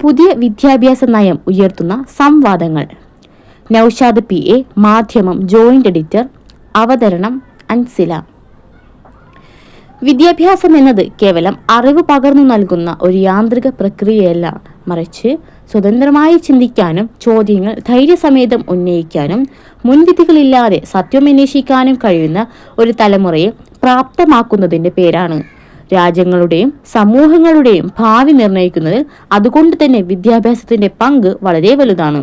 പുതിയ വിദ്യാഭ്യാസ നയം ഉയർത്തുന്ന സംവാദങ്ങൾ. നൌഷാദ് PA, മാധ്യമം ജോയിന്റ് എഡിറ്റർ. അവതരണം അൻസില. വിദ്യാഭ്യാസം എന്നത് കേവലം അറിവ് പകർന്നു നൽകുന്ന ഒരു യാന്ത്രിക പ്രക്രിയയല്ല, മറിച്ച് സ്വതന്ത്രമായി ചിന്തിക്കാനും ചോദ്യങ്ങൾ ധൈര്യസമേതം ഉന്നയിക്കാനും മുൻവിധികളില്ലാതെ സത്യമന്വേഷിക്കാനും കഴിയുന്ന ഒരു തലമുറയെ പ്രാപ്തമാക്കുന്നതിൻ്റെ പേരാണ്. രാജ്യങ്ങളുടെയും സമൂഹങ്ങളുടെയും ഭാവി നിർണ്ണയിക്കുന്നതിൽ അതുകൊണ്ട് തന്നെ വിദ്യാഭ്യാസത്തിന്റെ പങ്ക് വളരെ വലുതാണ്.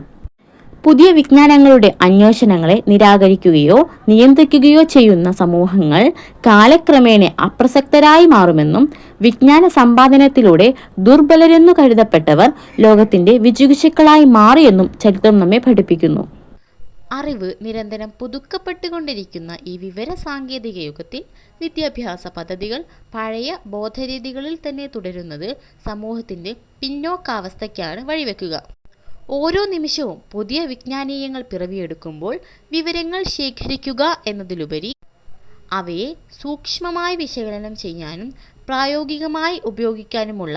പുതിയ വിജ്ഞാനങ്ങളുടെ അന്വേഷണങ്ങളെ നിരാകരിക്കുകയോ നിയന്ത്രിക്കുകയോ ചെയ്യുന്ന സമൂഹങ്ങൾ കാലക്രമേണ അപ്രസക്തരായി മാറുമെന്നും വിജ്ഞാന സമ്പാദനത്തിലൂടെ ദുർബലരെന്നു കരുതപ്പെട്ടവർ ലോകത്തിന്റെ വിജിഗിഷുക്കളായി മാറിയെന്നും ചരിത്രം നമ്മെ പഠിപ്പിക്കുന്നു. അറിവ് നിരന്തരം പുതുക്കപ്പെട്ടുകൊണ്ടിരിക്കുന്ന ഈ വിവര സാങ്കേതിക യുഗത്തിൽ വിദ്യാഭ്യാസ പദ്ധതികൾ പഴയ ബോധരീതികളിൽ തന്നെ തുടരുന്നത് സമൂഹത്തിന്റെ പിന്നോക്കാവസ്ഥയ്ക്കാണ് വഴിവെക്കുക. ഓരോ നിമിഷവും പുതിയ വിജ്ഞാനീയങ്ങൾ പിറവിയെടുക്കുമ്പോൾ വിവരങ്ങൾ ശേഖരിക്കുക എന്നതിലുപരി അവയെ സൂക്ഷ്മമായി വിശകലനം ചെയ്യാനും പ്രായോഗികമായി ഉപയോഗിക്കാനുമുള്ള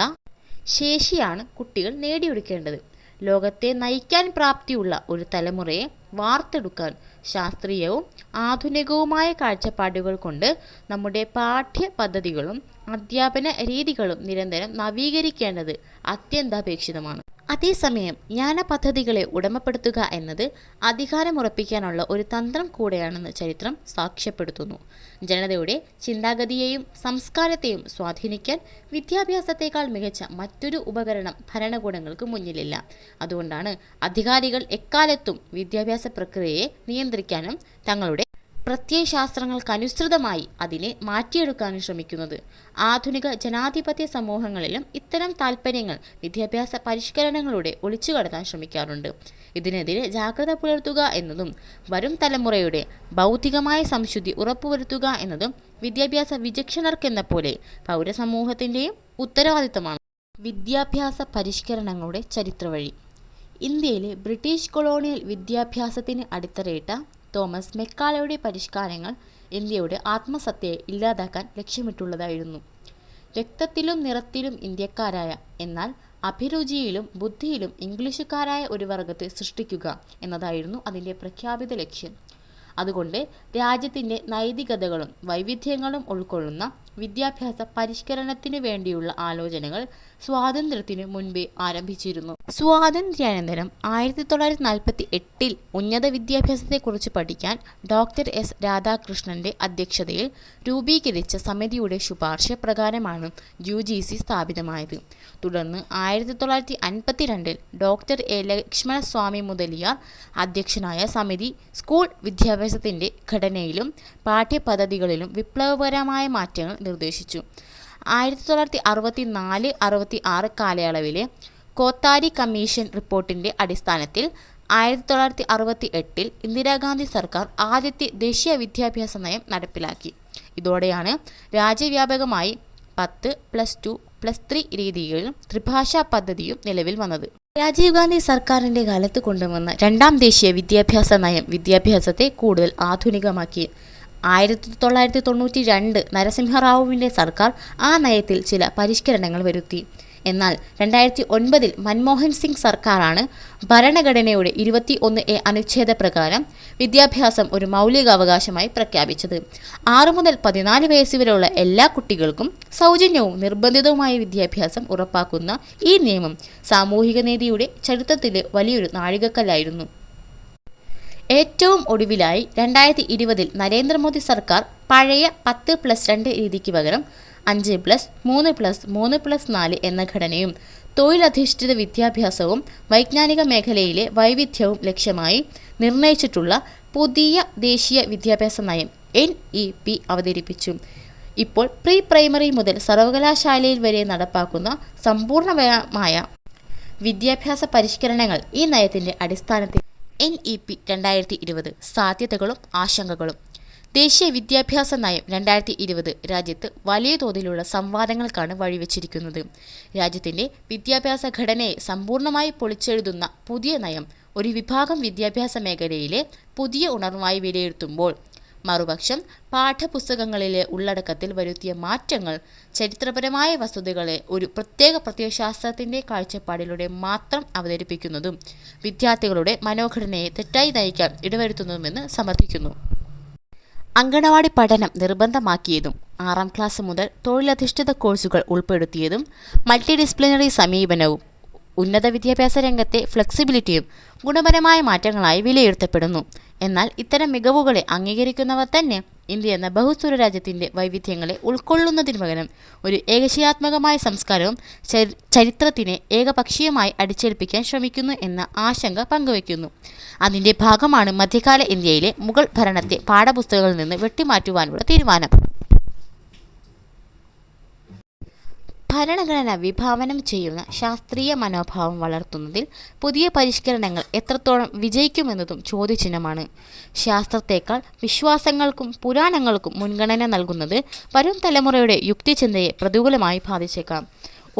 ശേഷിയാണ് കുട്ടികൾ നേടിയെടുക്കേണ്ടത്. ലോകത്തെ നയിക്കാൻ പ്രാപ്തിയുള്ള ഒരു തലമുറയെ വാർത്തെടുക്കാൻ ശാസ്ത്രീയവും ആധുനികവുമായ കാഴ്ചപ്പാടുകൾ കൊണ്ട് നമ്മുടെ പാഠ്യ പദ്ധതികളും അധ്യാപന രീതികളും നിരന്തരം നവീകരിക്കേണ്ടത് അത്യന്താപേക്ഷിതമാണ്. അതേസമയം ജ്ഞാന പദ്ധതികളെ ഉടമപ്പെടുത്തുക എന്നത് അധികാരമുറപ്പിക്കാനുള്ള ഒരു തന്ത്രം കൂടെയാണെന്ന് ചരിത്രം സാക്ഷ്യപ്പെടുത്തുന്നു. ജനതയുടെ ചിന്താഗതിയെയും സംസ്കാരത്തെയും സ്വാധീനിക്കാൻ വിദ്യാഭ്യാസത്തെക്കാൾ മികച്ച മറ്റൊരു ഉപകരണം ഭരണകൂടങ്ങൾക്ക് മുന്നിലില്ല. അതുകൊണ്ടാണ് അധികാരികൾ എക്കാലത്തും വിദ്യാഭ്യാസ പ്രക്രിയയെ നിയന്ത്രിക്കാനും തങ്ങളുടെ പ്രത്യയശാസ്ത്രങ്ങൾക്കനുസൃതമായി അതിനെ മാറ്റിയെടുക്കാനും ശ്രമിക്കുന്നത്. ആധുനിക ജനാധിപത്യ സമൂഹങ്ങളിലും ഇത്തരം താൽപ്പര്യങ്ങൾ വിദ്യാഭ്യാസ പരിഷ്കരണങ്ങളുടെ ഒളിച്ചുകടത്താൻ ശ്രമിക്കാറുണ്ട്. ഇതിനെതിരെ ജാഗ്രത പുലർത്തുക എന്നതും വരും തലമുറയുടെ ബൗദ്ധികമായ സംശുദ്ധി ഉറപ്പുവരുത്തുക എന്നതും വിദ്യാഭ്യാസ വിചക്ഷണർക്കെന്ന പോലെ പൗരസമൂഹത്തിൻ്റെയും ഉത്തരവാദിത്തമാണ്. വിദ്യാഭ്യാസ പരിഷ്കരണങ്ങളുടെ ചരിത്രവഴി. ഇന്ത്യയിലെ ബ്രിട്ടീഷ് കൊളോണിയൽ വിദ്യാഭ്യാസത്തിന് അടിത്തറയിട്ട തോമസ് മെക്കാലയുടെ പരിഷ്കാരങ്ങൾ ഇന്ത്യയുടെ ആത്മസത്തയെ ഇല്ലാതാക്കാൻ ലക്ഷ്യമിട്ടുള്ളതായിരുന്നു. രക്തത്തിലും നിറത്തിലും ഇന്ത്യക്കാരായ എന്നാൽ അഭിരുചിയിലും ബുദ്ധിയിലും ഇംഗ്ലീഷുകാരായ ഒരു വർഗത്തെ സൃഷ്ടിക്കുക എന്നതായിരുന്നു അതിൻ്റെ പ്രഖ്യാപിത ലക്ഷ്യം. അതുകൊണ്ട് രാജ്യത്തിൻ്റെ നൈതികതകളും വൈവിധ്യങ്ങളും ഉൾക്കൊള്ളുന്ന വിദ്യാഭ്യാസ പരിഷ്കരണത്തിനു വേണ്ടിയുള്ള ആലോചനകൾ സ്വാതന്ത്ര്യത്തിനു മുൻപേ ആരംഭിച്ചിരുന്നു. സ്വാതന്ത്ര്യാനന്തരം 1948 ഉന്നത വിദ്യാഭ്യാസത്തെക്കുറിച്ച് പഠിക്കാൻ ഡോക്ടർ S. രാധാകൃഷ്ണന്റെ അധ്യക്ഷതയിൽ രൂപീകരിച്ച സമിതിയുടെ ശുപാർശ പ്രകാരമാണ് UGC സ്ഥാപിതമായത്. തുടർന്ന് 1952 ഡോക്ടർ A. ലക്ഷ്മണസ്വാമി മുതലിയാർ അധ്യക്ഷനായ സമിതി സ്കൂൾ വിദ്യാഭ്യാസത്തിൻ്റെ ഘടനയിലും പാഠ്യപദ്ധതികളിലും വിപ്ലവകരമായ മാറ്റങ്ങൾ നിർദ്ദേശിച്ചു. 1964-66 കാലയളവിലെ കോത്താരി കമ്മീഷൻ റിപ്പോർട്ടിൻ്റെ അടിസ്ഥാനത്തിൽ 1968 ഇന്ദിരാഗാന്ധി സർക്കാർ ആദ്യത്തെ ദേശീയ വിദ്യാഭ്യാസ നയം നടപ്പിലാക്കി. ഇതോടെയാണ് രാജ്യവ്യാപകമായി 10+2+3 രീതികളും ത്രിഭാഷാ പദ്ധതിയും നിലവിൽ വന്നത്. രാജീവ് ഗാന്ധി സർക്കാരിൻ്റെ കാലത്ത് കൊണ്ടുവന്ന രണ്ടാം ദേശീയ വിദ്യാഭ്യാസ നയം വിദ്യാഭ്യാസത്തെ കൂടുതൽ ആധുനികമാക്കി. 1992 നരസിംഹറാവുവിൻ്റെ സർക്കാർ ആ നയത്തിൽ ചില പരിഷ്കരണങ്ങൾ വരുത്തി. എന്നാൽ 2009 മൻമോഹൻ സിംഗ് സർക്കാരാണ് ഭരണഘടനയുടെ 21A അനുച്ഛേദ പ്രകാരം വിദ്യാഭ്യാസം ഒരു മൗലികാവകാശമായി പ്രഖ്യാപിച്ചത്. 6 മുതൽ 14 വയസ്സ് വരെയുള്ള എല്ലാ കുട്ടികൾക്കും സൗജന്യവും നിർബന്ധിതവുമായ വിദ്യാഭ്യാസം ഉറപ്പാക്കുന്ന ഈ നിയമം സാമൂഹിക നീതിയുടെ ചരിത്രത്തിലെ വലിയൊരു നാഴികക്കല്ലായിരുന്നു. ഏറ്റവും ഒടുവിലായി 2020 നരേന്ദ്രമോദി സർക്കാർ പഴയ 10+2 രീതിക്ക് പകരം 5+3+3+4 എന്ന ഘടനയും തൊഴിലധിഷ്ഠിത വിദ്യാഭ്യാസവും വൈജ്ഞാനിക മേഖലയിലെ വൈവിധ്യവും ലക്ഷ്യമായി നിർണയിച്ചിട്ടുള്ള പുതിയ ദേശീയ വിദ്യാഭ്യാസ നയം NEP അവതരിപ്പിച്ചു. ഇപ്പോൾ പ്രീ പ്രൈമറി മുതൽ സർവകലാശാലയിൽ വരെ നടപ്പാക്കുന്ന സമ്പൂർണ്ണമായ വിദ്യാഭ്യാസ പരിഷ്കരണങ്ങൾ ഈ നയത്തിൻ്റെ അടിസ്ഥാനത്തിൽ. NEP 2020 സാധ്യതകളും ആശങ്കകളും. ദേശീയ വിദ്യാഭ്യാസ നയം 2020 രാജ്യത്ത് വലിയ തോതിലുള്ള സംവാദങ്ങൾക്കാണ് വഴിവെച്ചിരിക്കുന്നത്. രാജ്യത്തിൻ്റെ വിദ്യാഭ്യാസ ഘടനയെ സമ്പൂർണ്ണമായി പൊളിച്ചെഴുതുന്ന പുതിയ നയം ഒരു വിഭാഗം വിദ്യാഭ്യാസ മേഖലയിലെ പുതിയ ഉണർവായി വിലയിരുത്തുമ്പോൾ മറുപക്ഷം പാഠ്യപുസ്തകങ്ങളിലെ ഉള്ളടക്കത്തിൽ വരുത്തിയ മാറ്റങ്ങൾ ചരിത്രപരമായ വസ്തുതകളെ ഒരു പ്രത്യേക പ്രത്യയശാസ്ത്രത്തിൻ്റെ കാഴ്ചപ്പാടിലൂടെ മാത്രം അവതരിപ്പിക്കുന്നതും വിദ്യാർത്ഥികളുടെ മനോഘടനയെ തെറ്റായി നയിക്കാൻ ഇടവരുത്തുന്നതുമെന്ന് സമർത്ഥിക്കുന്നു. അങ്കണവാടി പഠനം നിർബന്ധമാക്കിയതും 6ാം ക്ലാസ് മുതൽ തൊഴിലധിഷ്ഠിത കോഴ്സുകൾ ഉൾപ്പെടുത്തിയതും മൾട്ടി ഡിസിപ്ലിനറി സമീപനവും ഉന്നത വിദ്യാഭ്യാസ രംഗത്തെ ഫ്ലെക്സിബിലിറ്റിയും ഗുണപരമായ മാറ്റങ്ങളായി വിലയിരുത്തപ്പെടുന്നു. എന്നാൽ ഇത്തരം മികവുകളെ അംഗീകരിക്കുന്നവർ തന്നെ ഇന്ത്യ എന്ന ബഹുസ്വര രാജ്യത്തിൻ്റെ വൈവിധ്യങ്ങളെ ഉൾക്കൊള്ളുന്നതിന് പകരം ഒരു ഏകശീലാത്മകമായ സംസ്കാരവും ചരിത്രത്തിനെ ഏകപക്ഷീയമായി അടിച്ചേൽപ്പിക്കാൻ ശ്രമിക്കുന്നു എന്ന ആശങ്ക പങ്കുവയ്ക്കുന്നു. അതിൻ്റെ ഭാഗമാണ് മധ്യകാല ഇന്ത്യയിലെ മുഗൾ ഭരണത്തെ പാഠപുസ്തകങ്ങളിൽ നിന്ന് വെട്ടിമാറ്റുവാനുള്ള തീരുമാനം. ഭരണഘടന വിഭാവനം ചെയ്യുന്ന ശാസ്ത്രീയ മനോഭാവം വളർത്തുന്നതിൽ പുതിയ പരിഷ്കരണങ്ങൾ എത്രത്തോളം വിജയിക്കുമെന്നതും ചോദ്യചിഹ്നമാണ്. ശാസ്ത്രത്തേക്കാൾ വിശ്വാസങ്ങൾക്കും പുരാണങ്ങൾക്കും മുൻഗണന നൽകുന്നത് വരും തലമുറയുടെ യുക്തിചിന്തയെ പ്രതികൂലമായി ബാധിച്ചേക്കാം.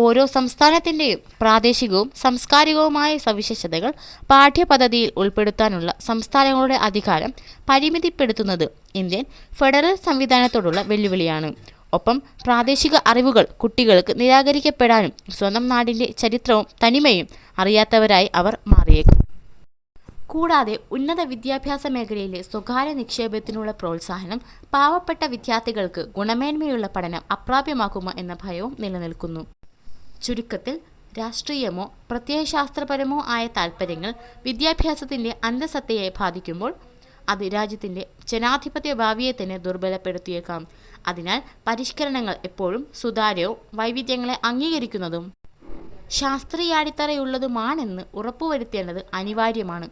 ഓരോ സംസ്ഥാനത്തിൻ്റെയും പ്രാദേശികവും സാംസ്കാരികവുമായ സവിശേഷതകൾ പാഠ്യപദ്ധതിയിൽ ഉൾപ്പെടുത്താനുള്ള സംസ്ഥാനങ്ങളുടെ അധികാരം പരിമിതിപ്പെടുത്തുന്നത് ഇന്ത്യൻ ഫെഡറൽ സംവിധാനത്തോടുള്ള വെല്ലുവിളിയാണ്. ഒപ്പം പ്രാദേശിക അറിവുകൾ കുട്ടികൾക്ക് നിരാകരിക്കപ്പെടാനും സ്വന്തം നാടിൻ്റെ ചരിത്രവും തനിമയും അറിയാത്തവരായി അവർ മാറിയേക്കും. കൂടാതെ ഉന്നത വിദ്യാഭ്യാസ മേഖലയിലെ സ്വകാര്യ നിക്ഷേപത്തിനുള്ള പ്രോത്സാഹനം പാവപ്പെട്ട വിദ്യാർത്ഥികൾക്ക് ഗുണമേന്മയുള്ള പഠനം അപ്രാപ്യമാക്കുമോ എന്ന ഭയവും നിലനിൽക്കുന്നു. ചുരുക്കത്തിൽ, രാഷ്ട്രീയമോ പ്രത്യയശാസ്ത്രപരമോ ആയ താൽപ്പര്യങ്ങൾ വിദ്യാഭ്യാസത്തിൻ്റെ അന്തഃസത്തയെ ബാധിക്കുമ്പോൾ അത് രാജ്യത്തിൻ്റെ ജനാധിപത്യ ഭാവിയെ തന്നെ ദുർബലപ്പെടുത്തിയേക്കാം. അതിനാൽ പരിഷ്കരണങ്ങൾ എപ്പോഴും സുതാര്യവും വൈവിധ്യങ്ങളെ അംഗീകരിക്കുന്നതും ശാസ്ത്രീയാടിത്തറയുള്ളതുമാണെന്ന് ഉറപ്പുവരുത്തേണ്ടത് അനിവാര്യമാണ്.